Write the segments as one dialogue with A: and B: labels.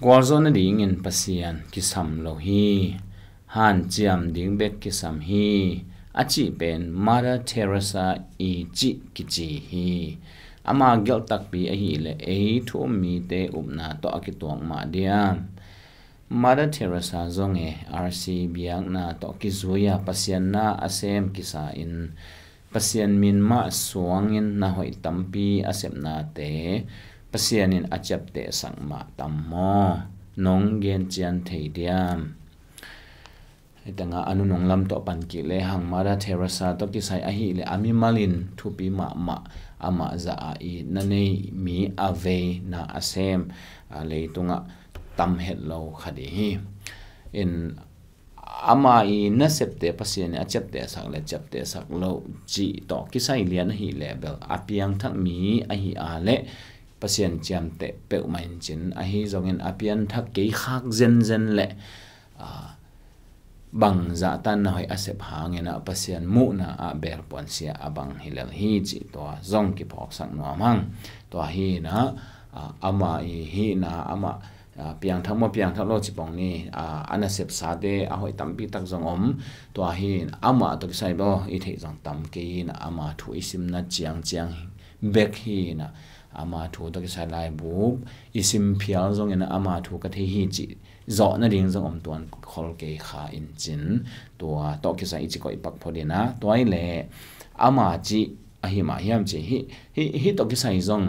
A: Gual zawh nading in Pasian kisam lo hi han chiam ding bek kisam hi achi pen Mother Teresa i chi kichi hi ama gel tak pi a hi le e thu mi te upna to akitong ma dia Mother Teresa zonge RC biang na to kizuya Pasian na asem kisa in Pasian min ma suangin na hoi tampi asem na te Pasian in achap te sang ma tammo nong gen chian thei diam itanga anu nong lam to pan ki le hang Mother Teresa to kisai a hi le ami malin thupi ma ama za I na nei mi ave na asem le tunga tam het lo khadi hi in ama I na septe Pasian a chapte sak le chapte sak lo chi to kisai lian hi level apiang thak mi a hi a le Pasian chiam te pe main chin a hi zongin apian thak ke khak zen le bang za tan na hoi asep hangena Pasian mu na a ber pon sia abang hilal hi chi to zong ki phok sak no mang to hi na ama hi na ama piang thak lo chi pong ni ana sep sa de a hoi tampi tak zong om to hi ama to sai bo I thei zong tam ke na ama thu isim na chiang bek hi na ama thu to kisai lai bu isim phial zong ina ama thu ka the hi chi zawh nading zong om tuan khol ke kha in chin to kisai chi ko ipak phodena toy le ama chi a hi ma hiam chi hi to kisai zong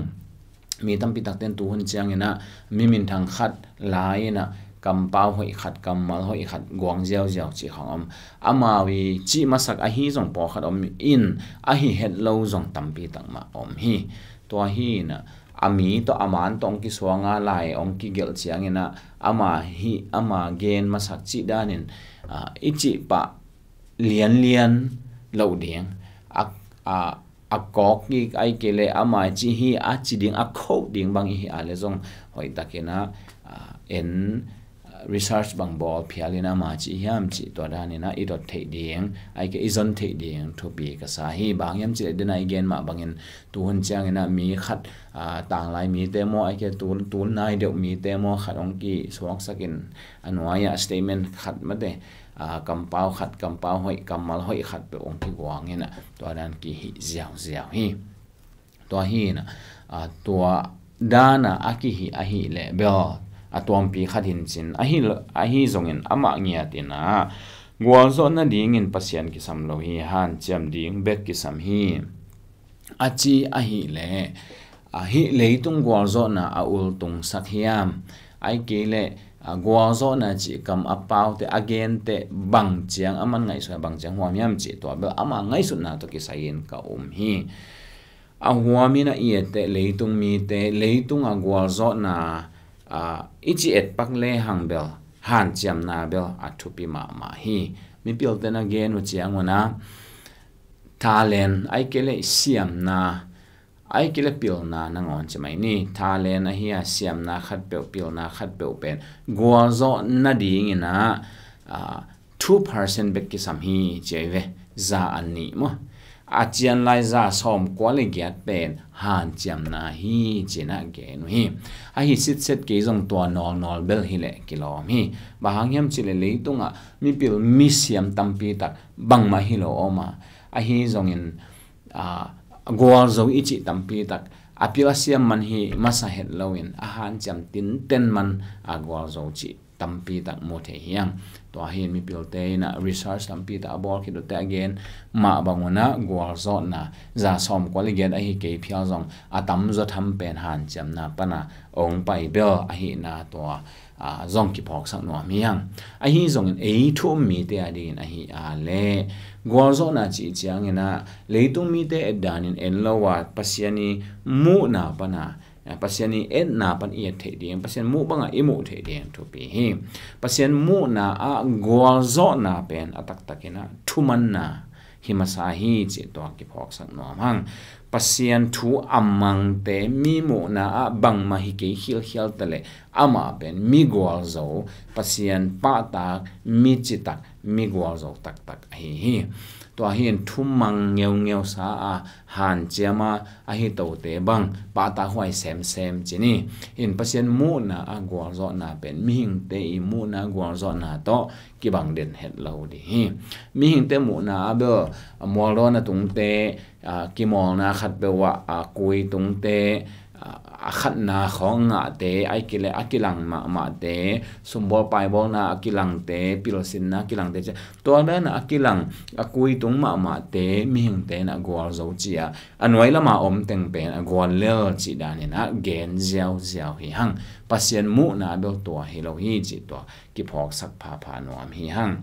A: mi tampi tak ten tu hun chiang ina mi min thang khat lai na kam pau hoi khat kam mal hoi khat guang jiao chi khang ama wi chi masak a hi zong po khat om in a hi het lo zong tampi tak ma om hi to hi na ami to aman tong ki suanga lai ong ki gel chiang ina ama gen masak chi danin ichi pa lian lo ding a kok ki ai kele ama chi hi a chi ding a kho ding bang hi ale zong hoi takena en research bang bol phialina ma chi hiam chi to danina I dot thei ding ai ke izon thei ding thu pi ka sa hi bang yam chi denai gen ma bangin tu hun chang ina mi khat tang lai mi te mo ai ke tu nai deu mi te mo khat ong ki suak sakin anwaya statement khat ma de kampau khat kampau hoi kamal hoi khat pe ong ki wang ina to dan ki hi ziao hi to hi na to dana aki hi a hi le bel atuam pi khatin chin a hi zongin ama ngia tina Gual zawh nading in Pasian kisam lo hi han chiam ding bek kisam hi achi a hi le leitung Gual zawh na a ul tung sak hiam ai ke le Gual zawh na chi kam apau te again te bang chiang aman ngai so bang chiang huam yam chi to bel ama ngai su na to kisain ka hi a huamina I te leitung mi te leitung a Gual zawh na ichi et pak le hang bel han chiam na bel athupi ma hi mi pil ten again u chiang wana talent ai kele siam na ai kele pil na nangon chmai ni talent a hi a siam na khat pe pil na khat pe pen Gual zawh nading ina 2% bek kisam hi cheve za ani mo achian lai za som kwali gyat pen han chiam na hi china ge no hi a hi sit set ke jong to nol bel hi le kilom hi bahang yam chile leitunga mi pil mi siam tampi tak bang ma hi lo oma a hi jong in Gual zawh ichi tampi tak apila siam man hi masa het lowin a han cham tin ten man a Gual zawh chi tampi tak mo the hiam to hin mi pil te na research tampi ta bol ki do te again ma bangona Gual zawh na za som kwali get a hi ke phial jong atam zo tham pen han cham na pana ong pai bel a hi na to zong ki phok sak no mi yang a hi zong in e thu mi te adin a hi a le Gual zawh na chi chiang ina leitung mi te edanin en lowa Pasiani mu na pana Pasiani en na pan I the ding Pasian mu banga imu the ding to pi hi Pasian mu na a Gual zawh na pen atak takina thuman na himasa hi chi to ki phok sak no hang Pasian thu amang te mi mu na a bang ma hi ke hil tale ama pen mi Gual zawh Pasian pa tak mi chi tak mi Gual zawh tak hi tua hiền thum mang nghèo sa han chiama hi to te bang pa ta huai sem chini in pasien mu na Gual zawh na pen mi hing te I mu na Gual zawh na to ki bang den het lo di hi mi hing te mu na abe mol na tung te ki mol na khat be wa kui tung te khát na khó ngã tế ai kile akilang ma tế sumbol pai bol na akilang tế pilsin na akilang tế to na akilang akui tung ma tế mi hing tế na Gual zawh chia anoi lama om teng pen Gual lel chi dan na gen ziao hi hang Pasian mu na do to hi lo hi chi to ki phok sak pha nuam hi hang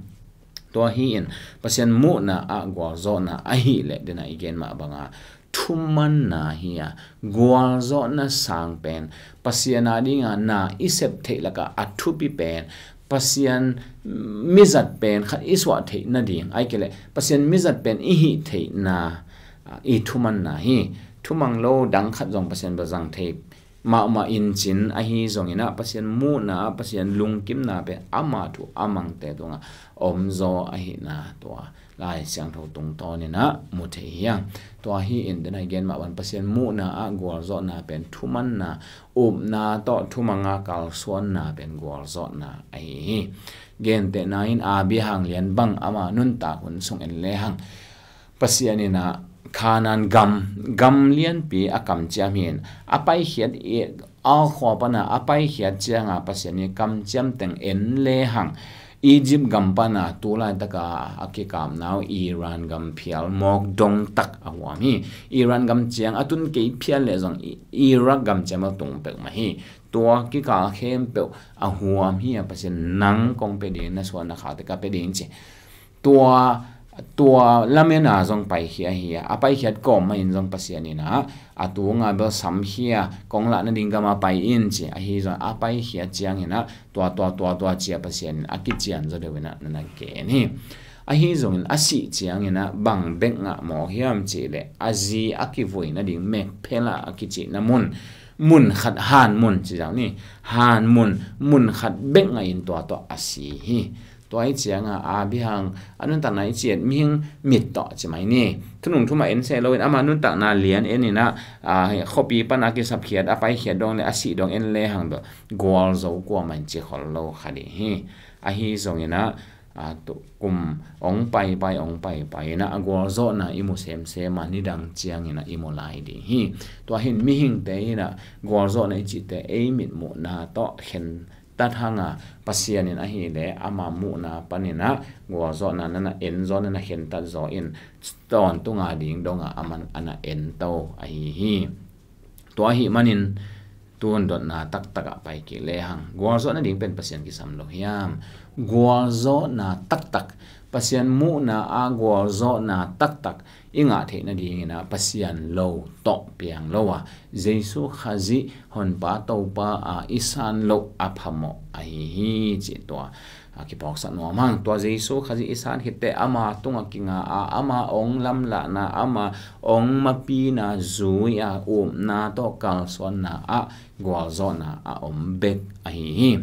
A: to hi in Pasian mu na Gual zawh na hi le de na igen ma banga thuman na hiya Gual zawh na sang pen Pasian adinga na isep the laka athupi pen Pasian mizat pen khat iswa the na ding ai kele Pasian mizat pen hi the na I thuman na hi thumang lo dang khat jong Pasian ba jang the ma in chin hi zong ina Pasian mu na Pasian lung kim na pe ama thu amang te donga om zo hi na to lai siang tho tung to ni na mu the hiang to hi in den again ma wan Pasian mu na Gual zawh na pen thuman na na to thumanga kal suan na pen Gual zawh na hi gen te na in bi hang lian bang ama nun ta hun sung en le hang Pasian ina khanan gam lian pi akam chiam hin apai hiat kho pana apai hiat chianga Pasian ni kam chiam teng en le hang Egypt gam pana tulai taka akikam now Iran gam phial mok dong tak awami Iran gam chiang atun ke phial le jong Iraq gam chama tung pek ma hi to ki ka khem pe huam hi Pasian nang kong pe de na so na kha te ka pe ding chi tua lamena zong pai hi apai hiat kom ma in zong Pasian ni na atunga bel sam hia kong la na dingama pai in chi hi zong apai hiat chiang ina tua chia Pasian akichian zo de wena na ke ni hi zong in asi chiang ina bang bek nga mo hiam chi le azi akivoi na ding mek phela akichi na mun khat han mun chi jang ni han mun khat bek nga in to asi hi to ai chiang bi hang anun ta nai chiet mi hing mit to chi mai ni thunung thuma en se lo in ama nun ta na lian en ina khopi pana ki sap khiat apai khiat dong le asi dong en le hang do Gual zawh ko man chi khol lo khadi hi zong ina to kum ong pai na Gual zawh na imu sem ma ni dang chiang ina imu lai di hi to hin mi hing te ina Gual zawh na chi te ei mit mu na to khen tat hanga Pasian in hi le ama mu na panina Gual zawh na en zo na hen tat zo in ton tunga ding donga aman ana en to hi to hi manin tun dot na tak pai ki le hang Gual zawh na ding pen Pasian kisam lo hiam Gual zawh na tak Pasian mu na Gual zawh na tak inga the na ding ina Pasian lo to piang lo wa Jesu khazi hon pa to pa isan lo aphamo hi chi to ki pok sa no mang to Jesu khazi isan hite ama tunga kinga ama ong lam la na ama ong mapi na zu ya na to kal son na Gual zawh na om bek hi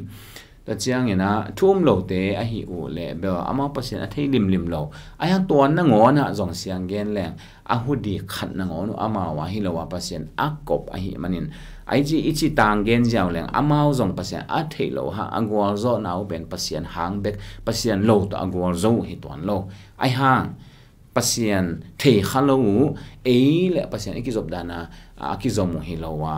A: ta chiang ina thum lo te hi u le be ama Pasian thei lim lo aya ton na ngo na jong siang gen leng hudi khat na ngo no ama wa hi lo wa Pasian akop hi manin ai chi ichi tang gen jaw leng ama jong Pasian thei lo ha Gual zawh na ben Pasian hang bek Pasian lo to Gual zawh hi ton lo ai hang Pasian thei khalo le Pasian ikizop dana akizom hi lo wa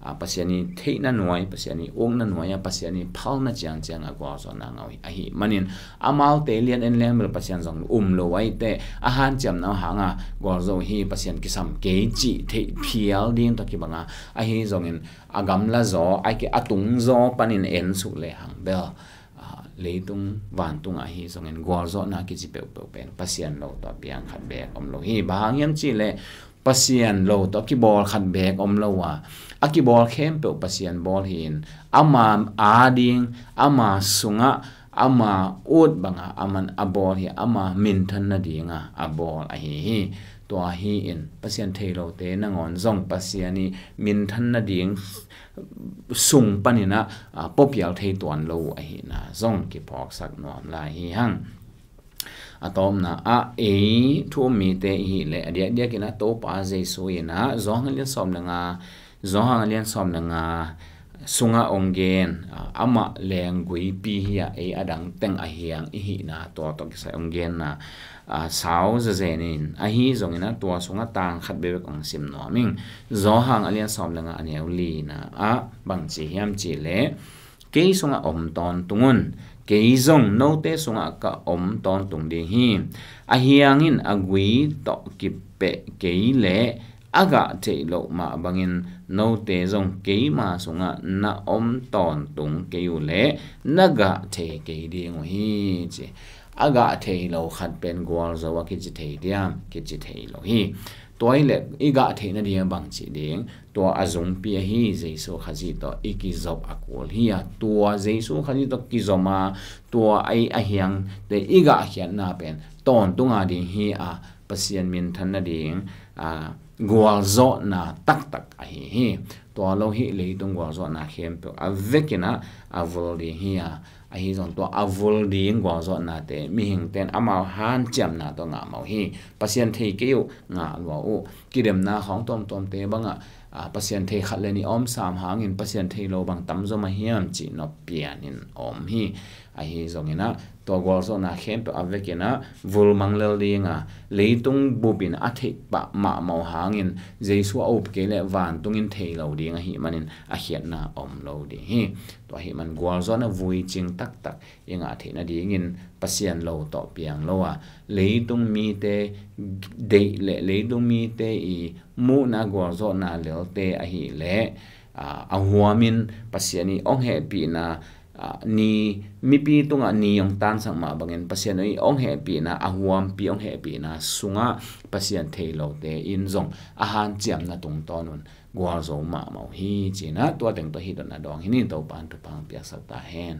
A: Pasian ni thei na noi Pasian ni ong na noi Pasian ni phal na chiang Gual zawh na ngawi hi manin amal te lian en lem Pasian jong lo wai te han cham na hanga Gual zawh hi Pasian kisam ke chi thei phial ding to ki banga hi jong in agam la zo ai ke atung zo panin en su le hang bel leitung van tung hi jong in Gual zawh na ki chi pe pen Pasian lo to piang khat be om lo hi bang yam chi le Pasian lo to ki bol khat bek om lo wa aki bol khem pe Pasian bol hin ama ading ama sunga ama ut banga aman abol hi ama min than na dinga abol hi to hi in Pasian thelo te na ngon zong Pasian ni min than na ding sung panina popial thei ton lo hi na zong ki phok sak nom la hi hang atom na thu mi te hi le dia kina to pa Jesu ina zawh lian som na nga sunga ongen ama leng gui pi hi adang teng a hiang hi na to kisa ongen na sao zenin hi zongina to sunga tang khat be ong sim no ming zawh alian som na nga aneu li na bang chi hiam chi le ke sunga om ton tungun ke zong no te sunga ka om ton tung ding hi hiangin agui to ki pe ke le aga te lo ma bangin no te zong ke ma sunga na om ton tung ke yu le naga te ke ding hi che aga te lo khat pen gwal zawa ki chi te diam ki chi te lo hi toilet iga the na diam bang chi ding to azung pi hi Jesu khaji to ikizop akol hi to Jesu khaji to kizoma to ai ahiang te iga hian na pen ton tunga ding hi Pasian min than na ding Gual zawh na tak hi to lo hi le tung Gual zawh na khem pe avekina avol ding hi hi zong to avol ding Gual zawh na te mi hing ten ama han cham na to nga mau hi Pasian thei ke yu nga lo kidem na hong tom te banga Pasian thei khat le ni om sam hangin Pasian thei lo bang tam zo ma hiam chi no pianin om hi hi zong ina to Gual zawh na khem pe avekina vul manglel dinga leitung bubin athik pa ma mau hangin Jesu op ke le van tungin thei lo ding hi manin hiat na om lo di hi to hi man Gual zawh na vui ching tak inga the na dingin Pasian lo to piang lo leitung mi te de le leitung mi te mu na Gual zawh na lel te hi le huamin Pasiani ong he pi na ni mi pi tunga ni yong tan sang ma bangin Pasian ong he pi na huam pi ong he pi na sunga Pasian thei lo te in zong han chiam na tung tonun Gual zawh ma mau hi china to teng to hi don na dong hi ni to pan tu pang pia sa ta hen